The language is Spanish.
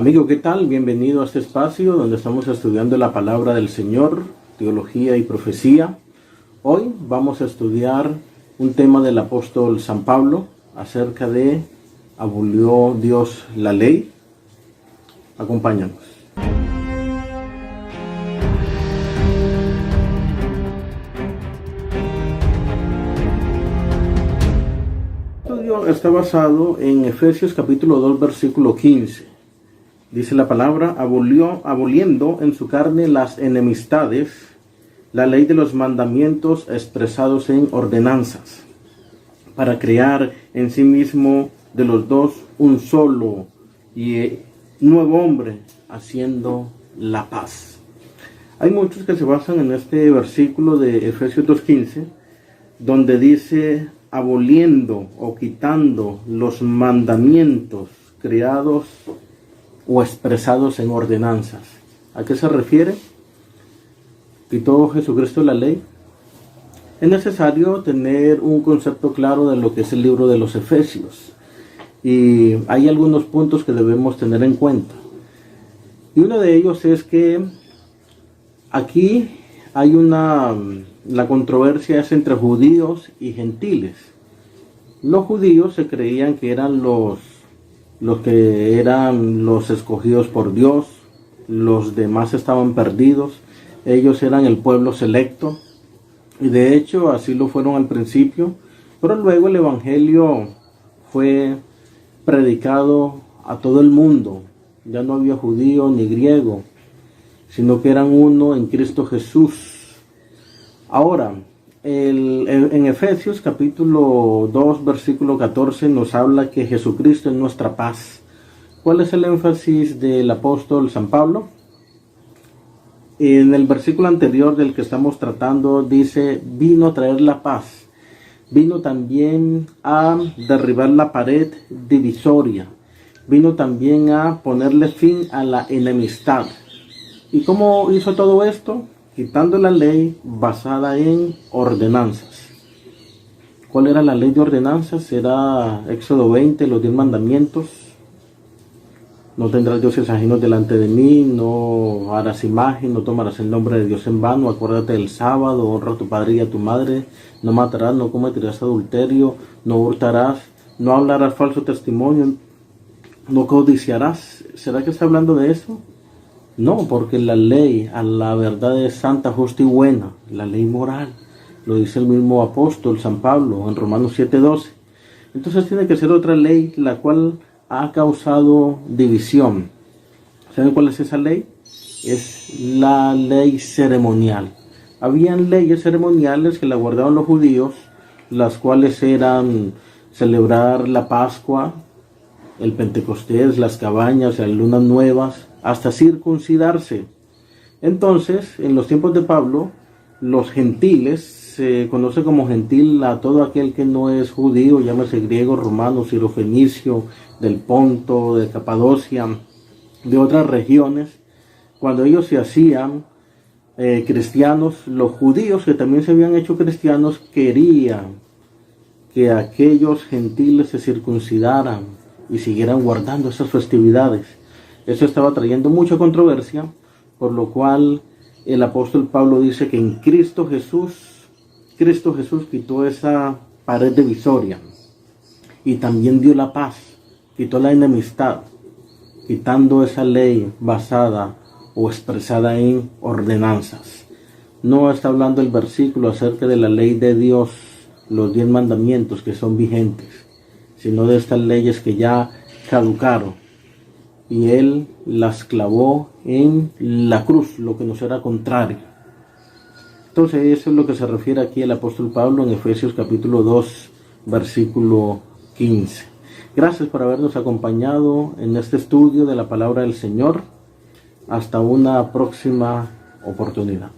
Amigo, ¿qué tal? Bienvenido a este espacio donde estamos estudiando la palabra del Señor, teología y profecía. Hoy vamos a estudiar un tema del apóstol San Pablo acerca de ¿abolió Dios la ley? Acompáñanos. El estudio está basado en Efesios capítulo 2, versículo 15. Dice la palabra, aboliendo en su carne las enemistades, la ley de los mandamientos expresados en ordenanzas, para crear en sí mismo de los dos un solo y nuevo hombre, haciendo la paz. Hay muchos que se basan en este versículo de Efesios 2:15, donde dice aboliendo o quitando los mandamientos creados o expresados en ordenanzas. ¿A qué se refiere? ¿Quitó Jesucristo la ley? Es necesario tener un concepto claro de lo que es el libro de los Efesios. Y hay algunos puntos que debemos tener en cuenta. Y uno de ellos es que aquí hay la controversia es entre judíos y gentiles. Los judíos se creían que eran los que eran los escogidos por Dios, los demás estaban perdidos, ellos eran el pueblo selecto, y de hecho así lo fueron al principio, pero luego el evangelio fue predicado a todo el mundo, ya no había judío ni griego, sino que eran uno en Cristo Jesús. Ahora, en Efesios capítulo 2 versículo 14 nos habla que Jesucristo es nuestra paz. ¿Cuál es el énfasis del apóstol San Pablo? En el versículo anterior del que estamos tratando dice, vino a traer la paz. Vino también a derribar la pared divisoria. Vino también a ponerle fin a la enemistad. ¿Y cómo hizo todo esto? Quitando la ley basada en ordenanzas. ¿Cuál era la ley de ordenanzas? Era Éxodo 20, los 10 mandamientos. No tendrás dioses ajenos delante de mí, no harás imagen, no tomarás el nombre de Dios en vano, acuérdate del sábado, honra a tu padre y a tu madre, no matarás, no cometerás adulterio, no hurtarás, no hablarás falso testimonio, no codiciarás. ¿Será que está hablando de eso? No, porque la ley a la verdad es santa, justa y buena, la ley moral, lo dice el mismo apóstol San Pablo en Romanos 7:12. Entonces tiene que ser otra ley la cual ha causado división. ¿Saben cuál es esa ley? Es la ley ceremonial. Habían leyes ceremoniales que la guardaban los judíos, las cuales eran celebrar la Pascua, el Pentecostés, las cabañas, las lunas nuevas, hasta circuncidarse. Entonces, en los tiempos de Pablo, los gentiles, se conoce como gentil a todo aquel que no es judío, llámese griego, romano, sirofenicio, del Ponto, de Capadocia, de otras regiones. Cuando ellos se hacían cristianos, los judíos que también se habían hecho cristianos querían que aquellos gentiles se circuncidaran y siguieran guardando esas festividades. Eso estaba trayendo mucha controversia, por lo cual el apóstol Pablo dice que en Cristo Jesús quitó esa pared divisoria y también dio la paz, quitó la enemistad, quitando esa ley basada o expresada en ordenanzas. No está hablando el versículo acerca de la ley de Dios, los 10 mandamientos que son vigentes, sino de estas leyes que ya caducaron. Y él las clavó en la cruz, lo que nos era contrario. Entonces eso es lo que se refiere aquí el apóstol Pablo en Efesios capítulo 2, versículo 15. Gracias por habernos acompañado en este estudio de la palabra del Señor. Hasta una próxima oportunidad.